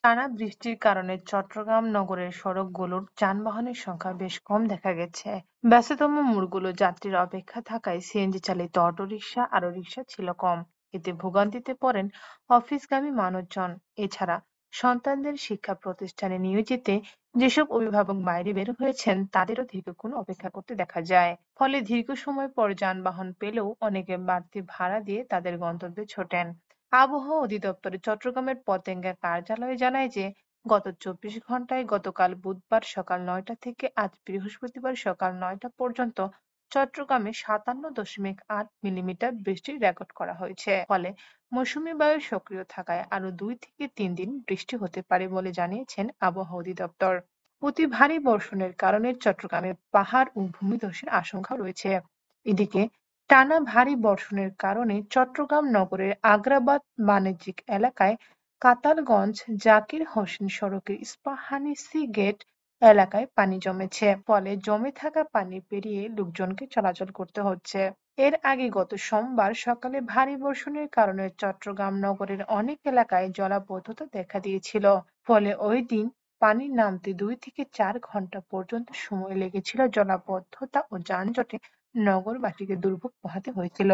টানা বৃষ্টির কারণে চট্টগ্রাম নগরের সড়কগুলোর যানবাহনের সংখ্যা বেশ কম দেখা গেছে। ব্যস্ততম মোড়গুলো যাত্রীর অপেক্ষা থাকায় সিএনজি চালিত অটোরিকশা আর রিকশা ছিল কম। এতে ভোগান্তিতে পড়েন অফিসগামী মানুষজন। এছাড়া সন্তানদের শিক্ষা প্রতিষ্ঠানে নিয়ে যেতে যেসব অভিভাবক বাইরে বের হয়েছেন তাদেরও দীর্ঘক্ষণ অপেক্ষা করতে দেখা যায়। ফলে দীর্ঘ সময় পর যানবাহন পেলেও অনেকে বাড়তি ভাড়া দিয়ে তাদের গন্তব্যে ছোটেন। আবহাওয়া অধিদপ্তরের চট্টগ্রামের পতেঙ্গা কার্যালয় জানায় যে গত 24 ঘন্টায় গতকাল বুধবার সকাল 9টা থেকে আজ বৃহস্পতিবার সকাল 9টা পর্যন্ত চট্টগ্রামে 57.8 মিলিমিটার বৃষ্টি রেকর্ড করা হয়েছে। ফলে মৌসুমী বায়ু সক্রিয় থাকায় আরো 2 থেকে 3 দিন বৃষ্টি হতে পারে বলে জানিয়েছেন আবহাওয়া অধিদপ্তর। অতি ভারী বর্ষণের কারণে চট্টগ্রামে পাহাড় ও ভূমিধসের আশঙ্কা রয়েছে। এদিকে টানা ভারী বর্ষণের কারণে চট্টগ্রাম নগরের আগ্রাবাদ বাণিজ্যিক এলাকায় কাতালগঞ্জ জাকির হোসেন সড়কের ইস্পাহানী সি গেট এলাকায় পানি জমেছে। ফলে জমে থাকা পানি পেরিয়ে লোকজনকে চলাচল করতে হচ্ছে। এর আগে গত সোমবার সকালে ভারী বর্ষণের কারণে চট্টগ্রাম নগরের অনেক এলাকায় জলাবদ্ধতা দেখা দিয়েছিল। ফলে ওই দিন পানি নামতে 2 থেকে 4 ঘন্টা পর্যন্ত সময় লেগেছিল। জলাবদ্ধতা ও যানজটে নগরবাসীকে দুর্ভোগ পোহাতে হয়েছিল।